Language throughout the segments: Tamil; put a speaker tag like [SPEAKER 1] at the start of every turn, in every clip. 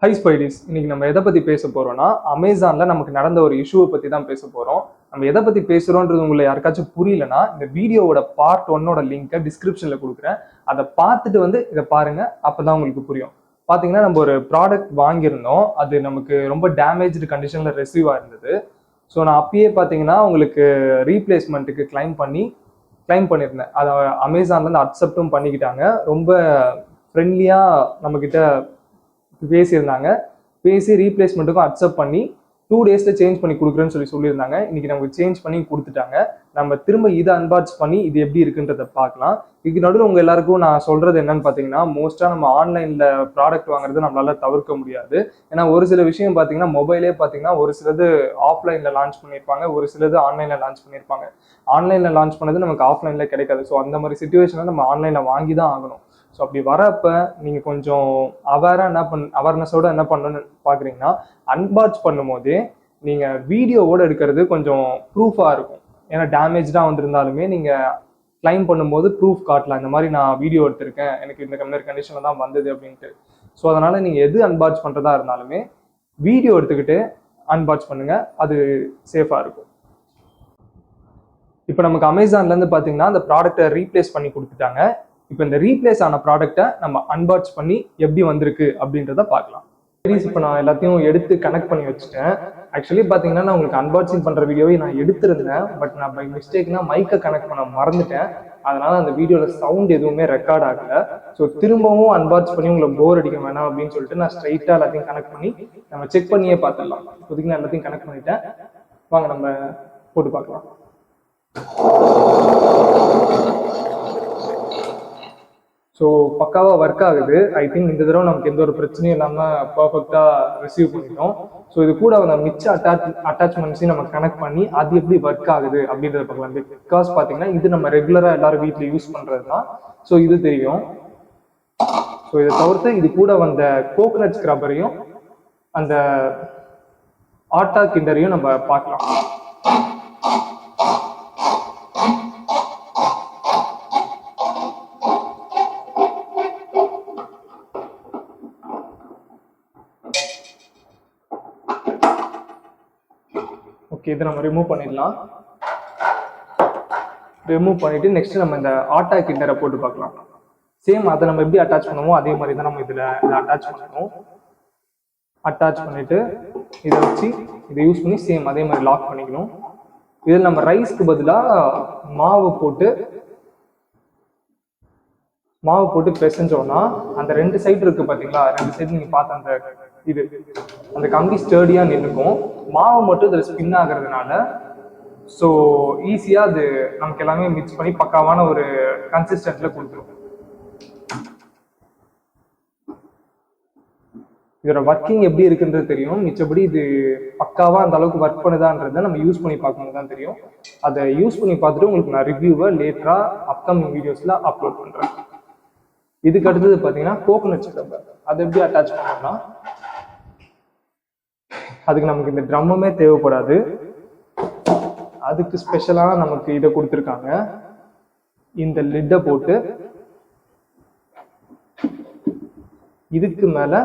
[SPEAKER 1] ஹை ஸ்பைடிஸ், இன்னைக்கு நம்ம எதை பத்தி பேச போறோம்னா அமேசான்ல நமக்கு நடந்த ஒரு இஷ்யூவை பத்தி தான் பேச போறோம். நம்ம எதை பத்தி பேசுறோன்றது உங்களுக்கு யாருக்காச்சும் புரியலன்னா இந்த வீடியோவோட பார்ட் 1ஓட லிங்கை டிஸ்கிரிப்ஷன்ல கொடுக்குறேன். அதை பார்த்துட்டு இதை பாருங்க, அப்பதான் உங்களுக்கு புரியும். பாத்தீங்கன்னா நம்ம ஒரு ப்ராடக்ட் வாங்கியிருந்தோம், அது நமக்கு ரொம்ப டேமேஜ்டு கண்டிஷன்ல ரெசீவ் ஆயிருந்தது. ஸோ நான் அப்பயே பார்த்தீங்கன்னா உங்களுக்கு ரீப்ளேஸ்மெண்ட்டுக்கு கிளைம் பண்ணியிருந்தேன். அதை அமேசான்லேருந்து அக்செப்டும் பண்ணிக்கிட்டாங்க. ரொம்ப ஃப்ரெண்ட்லியாக நம்மக்கிட்ட பேசியிருந்தாங்க. பேசி ரீப்ளேஸ்மெண்ட்டுக்கும் அக்செப்ட் பண்ணி 2 daysல சேஞ்ச் பண்ணி கொடுக்குறேன்னு சொல்லியிருந்தாங்க. இன்னைக்கு நமக்கு சேஞ்ச் பண்ணி கொடுத்துட்டாங்க. நம்ம திரும்ப இதை அன்பாக்ஸ் பண்ணி இது எப்படி இருக்குன்றத பார்க்கலாம். இதுக்கு நடுவில் உங்க எல்லாருக்கும் நான் சொல்றது என்னன்னு பார்த்தீங்கன்னா, மோஸ்டா நம்ம ஆன்லைன்ல ப்ராடக்ட் வாங்குறது நம்மளால தவிர்க்க முடியாது. ஏன்னா ஒரு சில விஷயம் பார்த்தீங்கன்னா மொபைலே பார்த்தீங்கன்னா ஒரு சிலது ஆஃப்லைன்ல லான்ச் பண்ணியிருப்பாங்க, ஒரு சிலது ஆன்லைன்ல லான்ச் பண்ணியிருப்பாங்க. ஆன்லைன்ல லான்ச் பண்ணது நமக்கு ஆஃப்லைன்ல கிடைக்காது. ஸோ அந்த மாதிரி சுச்சுவேஷன்ல நம்ம ஆன்லைன்ல வாங்கி தான் ஆகணும். ஸோ அப்படி வரப்ப நீங்கள் கொஞ்சம் அவேர்னஸோட என்ன பண்ணணும்னு பார்க்குறீங்கன்னா, அன்பாக்ஸ் பண்ணும் போதே நீங்கள் வீடியோவோட எடுக்கிறது கொஞ்சம் ப்ரூஃபாக இருக்கும். ஏன்னா டேமேஜாக வந்திருந்தாலுமே நீங்கள் கிளைம் பண்ணும்போது ப்ரூஃப் காட்டலாம், இந்த மாதிரி நான் வீடியோ எடுத்திருக்கேன், எனக்கு இந்த மாதிரி கண்டிஷனில் தான் வந்தது அப்படின்ட்டு. ஸோ அதனால் நீங்கள் எது அன்பாக்ஸ் பண்ணுறதா இருந்தாலுமே வீடியோ எடுத்துக்கிட்டு அன்பாக்ஸ் பண்ணுங்கள், அது சேஃபாக இருக்கும். இப்போ நமக்கு அமேசான்லேருந்து பார்த்தீங்கன்னா அந்த ப்ராடக்டை ரீப்ளேஸ் பண்ணி கொடுத்துட்டாங்க. இப்போ இந்த ரீப்ளேஸ் ஆன ப்ராடக்டை நம்ம அன்பாக்ஸ் பண்ணி எப்படி வந்திருக்கு அப்படின்றத பார்க்கலாம். இப்போ நான் எல்லாத்தையும் எடுத்து கனெக்ட் பண்ணி வச்சுட்டேன். ஆக்சுவலி பார்த்தீங்கன்னா நான் உங்களுக்கு அன்பாக்சிங் பண்ணுற வீடியோவை நான் எடுத்திருந்தேன். பட் நான் பை மிஸ்டேக்னா மைக்கை கனெக்ட் பண்ண மறந்துட்டேன். அதனால அந்த வீடியோவில் சவுண்ட் எதுவுமே ரெக்கார்ட் ஆகலை. ஸோ திரும்பவும் அன்பாக்ஸ் பண்ணி உங்களை போர் அடிக்க வேணாம் அப்படின்னு சொல்லிட்டு நான் ஸ்ட்ரைட்டாக எல்லாத்தையும் கனெக்ட் பண்ணி நம்ம செக் பண்ணியே பார்த்துடலாம். இப்போதைக்கு நான் எல்லாத்தையும் கனெக்ட் பண்ணிட்டேன். வாங்க நம்ம போட்டு பார்க்கலாம். ஸோ பக்காவாக ஒர்க் ஆகுது. ஐ திங்க் இந்த தடவை நமக்கு எந்த ஒரு பிரச்சனையும் இல்லாமல் பர்ஃபெக்டாக ரிசீவ் பண்ணிட்டோம். ஸோ இது கூட அந்த மிச்ச அட்டாச்மெண்ட்ஸையும் நம்ம கனெக்ட் பண்ணி அது எப்படி ஒர்க் ஆகுது அப்படின்றத பார்க்கலாம். பிகாஸ் பார்த்தீங்கன்னா இது நம்ம ரெகுலராக எல்லாரும் வீட்டில் யூஸ் பண்ணுறது தான். ஸோ இது தெரியும். ஸோ இதை தவிர்த்து இது கூட வந்த கோகனட் ஸ்க்ரப்பரையும் அந்த ஆட்டா கிண்டரையும் நம்ம பார்க்கலாம். ஓகே, இதை நம்ம ரிமூவ் பண்ணிடலாம். ரிமூவ் பண்ணிட்டு நெக்ஸ்ட் நம்ம இந்த ஆட்டா கிண்டரை போட்டு பார்க்கலாம். சேம் அதை நம்ம எப்படி அட்டாச் பண்ணுவோம் அதே மாதிரி தான் நம்ம இதில் அட்டாச் பண்ணணும். அட்டாச் பண்ணிட்டு இதை வச்சு இதை யூஸ் பண்ணி சேம் அதே மாதிரி லாக் பண்ணிக்கணும். இதில் நம்ம ரைஸ்க்கு பதிலாக மாவு போட்டு பிசைஞ்சோம்னா அந்த 2 சைடு இருக்கு பார்த்தீங்களா, 2 சைடு நீங்கள் பார்த்த அந்த கம்பி ஸ்டர்டியாக நின்றுக்கும். மாவு மட்டும் இதில் ஸ்பின் ஆகிறதுனால ஸோ ஈஸியாக அது நமக்கு எல்லாமே மிக்ஸ் பண்ணி பக்காவான ஒரு கன்சிஸ்டன்ட்ல கொடுத்துரும். இதோட ஒர்க்கிங் எப்படி இருக்குன்றது தெரியும். மிச்சபடி இது பக்காவா அந்த அளவுக்கு ஒர்க் பண்ணுதான்றதை நம்ம யூஸ் பண்ணி பார்க்கும்போது தான் தெரியும். அதை யூஸ் பண்ணி பார்த்துட்டு உங்களுக்கு நான் ரிவ்யூவை லேட்டரா அப்கமிங் வீடியோஸ்ல அப்லோட் பண்றேன். இதுக்கு அடுத்தது பார்த்தீங்கன்னா கோகனட் ஸ்க்ரப்பர். அதை எப்படி அட்டாச் பண்ணோம்னா அதுக்கு நமக்கு இந்த ட்ரம்முமே தேவைப்படாது. அதுக்கு ஸ்பெஷலாக நமக்கு இதை கொடுத்துருக்காங்க. இந்த லிட்டை போட்டு இதுக்கு மேலே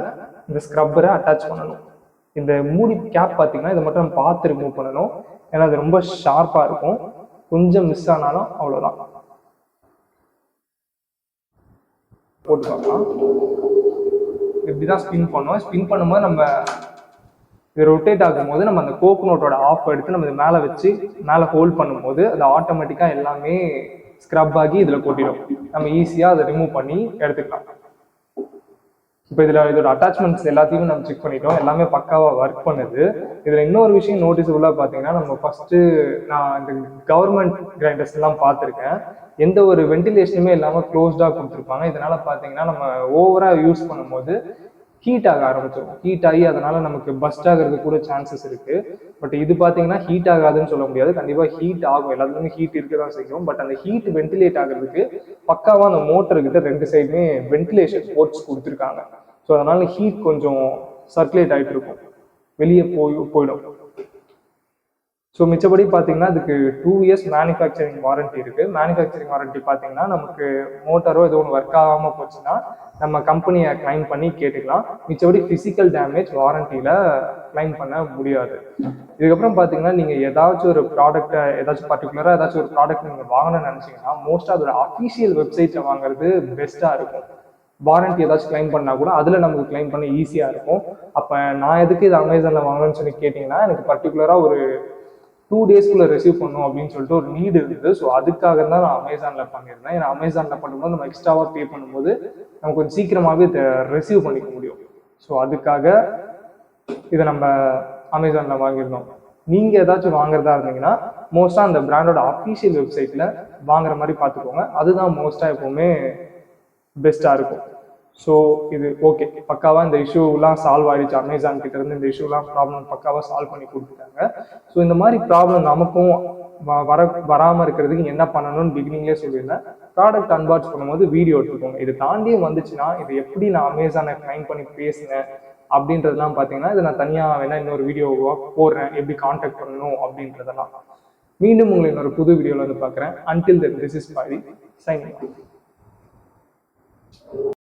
[SPEAKER 1] இந்த ஸ்க்ரப்பரை அட்டாச் பண்ணணும். இந்த மூடி கேப் பார்த்தீங்கன்னா இதை மட்டும் நம்ம பார்த்து ரிமூவ் பண்ணணும். ஏன்னா அது ரொம்ப ஷார்ப்பாக இருக்கும். கொஞ்சம் மிஸ் ஆனாலும் அவ்வளோதான். போட்டு பார்க்கலாம். இப்படிதான் ஸ்பின் பண்ணுவோம். ஸ்பின் பண்ணும்போது நம்ம இது ரொட்டேட் ஆகும்போது நம்ம அந்த கோகனட்டோட ஆஃப் எடுத்து நம்ம மேலே வச்சு மேலே ஹோல்ட் பண்ணும்போது அது ஆட்டோமேட்டிக்காக எல்லாமே ஸ்க்ரப் ஆகி இதில் கொட்டிடும். நம்ம ஈஸியாக அதை ரிமூவ் பண்ணி எடுத்துக்கலாம். இப்போ இதோட அட்டாச்மெண்ட்ஸ் எல்லாத்தையும் நம்ம செக் பண்ணிட்டோம். எல்லாமே பக்காவாக ஒர்க் பண்ணுது. இதில் இன்னொரு விஷயம் நோட்டீஸபுளாக பார்த்தீங்கன்னா, நம்ம ஃபர்ஸ்ட்டு நான் இந்த கவர்மெண்ட் கிரைண்டர்ஸ் எல்லாம் பார்த்துருக்கேன். எந்த ஒரு வென்டிலேஷனுமே இல்லாமல் க்ளோஸ்டாக கொடுத்துருப்பாங்க. இதனால பார்த்தீங்கன்னா நம்ம ஓவராக யூஸ் பண்ணும்போது ஹீட் ஆக ஆரம்பிச்சிடும். ஹீட் ஆகி அதனால நமக்கு பஸ்ட் ஆகிறது கூட சான்சஸ் இருக்கு. பட் இது பார்த்தீங்கன்னா ஹீட் ஆகாதுன்னு சொல்ல முடியாது. கண்டிப்பாக ஹீட் ஆகும், எல்லாத்துலேயுமே ஹீட் இருக்க தான் செய்யும். பட் அந்த ஹீட் வென்டிலேட் ஆகிறதுக்கு பக்காவாக அந்த மோட்டர்கிட்ட 2 சைடுமே வென்டிலேஷன் போர்ட்ஸ் கொடுத்துருக்காங்க. ஸோ அதனால ஹீட் கொஞ்சம் சர்க்குலேட் ஆகிட்டு இருக்கும், வெளியே போயிடும். ஸோ மிச்சபடி பார்த்தீங்கன்னா அதுக்கு 2 இயர்ஸ் மேனுஃபேக்சரிங் வாரண்டி இருக்குது. மேனுஃபேக்சரிங் வாரண்டி பார்த்தீங்கன்னா நமக்கு மோட்டாரோ ஏதோ ஒன்று ஒர்க் ஆகாமல் போச்சுன்னா நம்ம கம்பெனியை கிளைம் பண்ணி கேட்டுக்கலாம். மிச்சபடி ஃபிசிக்கல் டேமேஜ் வாரண்டியில் கிளைம் பண்ண முடியாது. இதுக்கப்புறம் பார்த்தீங்கன்னா நீங்கள் ஏதாச்சும் ஒரு ப்ராடக்ட்டை பர்டிகுலராக ஏதாச்சும் ஒரு ப்ராடக்ட் நீங்கள் வாங்கணும்னு நினச்சிங்கன்னா மோஸ்ட்டாக அதோட அஃபீஷியல் வெப்சைட்டில் வாங்குறது பெஸ்ட்டாக இருக்கும். வாரண்டி ஏதாச்சும் கிளைம் பண்ணால் கூட அதில் நமக்கு கிளைம் பண்ண ஈஸியாக இருக்கும். அப்போ நான் எதுக்கு இது அமேசானில் வாங்கணும்னு சொல்லி கேட்டிங்கன்னா எனக்கு பர்டிகுலராக ஒரு 2 டேஸ்க்குள்ளே ரிசீவ் பண்ணும் அப்படின்னு சொல்லிட்டு ஒரு நீடு இருந்தது. ஸோ அதுக்காக தான் நான் அமேசானில் பண்ணியிருந்தேன். ஏன்னா அமேசானில் பண்ணும்போது நம்ம எக்ஸ்ட்ராவாக பே பண்ணும்போது நம்ம கொஞ்சம் சீக்கிரமாகவே இதை ரிசீவ் பண்ணிக்க முடியும். ஸோ அதுக்காக இதை நம்ம அமேசானில் வாங்கியிருந்தோம். நீங்கள் ஏதாச்சும் வாங்குறதா இருந்தீங்கன்னா மோஸ்ட்டாக அந்த பிராண்டோட அஃபீஷியல் வெப்சைட்டில் வாங்குற மாதிரி பார்த்துக்கோங்க. அதுதான் மோஸ்ட்டாக எப்போவுமே பெஸ்ட்டாக இருக்கும். ஸோ இது ஓகே, பக்காவாக இந்த இஷ்யூலாம் சால்வ் ஆகிடுச்சு. அமேசான் கிட்ட இருந்து இந்த இஷ்யூலாம் ப்ராப்ளம் பக்காவாக சால்வ் பண்ணி கொடுத்துட்டாங்க. ஸோ இந்த மாதிரி ப்ராப்ளம் நமக்கும் வராமல் இருக்கிறதுக்கு என்ன பண்ணணும்னு பிகினிங்லேயே சொல்லியிருந்தேன். ப்ராடக்ட் அன்பாக்ஸ் பண்ணும்போது வீடியோ எடுத்துக்கோங்க. இது தாண்டியும் வந்துச்சுன்னா இது எப்படி நான் அமேசானை கிளைம் பண்ணி பேசினேன் அப்படின்றதெல்லாம் பார்த்தீங்கன்னா இதை நான் தனியாக வேணா இன்னொரு வீடியோவாக போடுறேன், எப்படி கான்டாக்ட் பண்ணணும் அப்படின்றதெல்லாம். மீண்டும் உங்களை இன்னொரு புது வீடியோவில் வந்து பார்க்குறேன். Until then this is Paari signing of.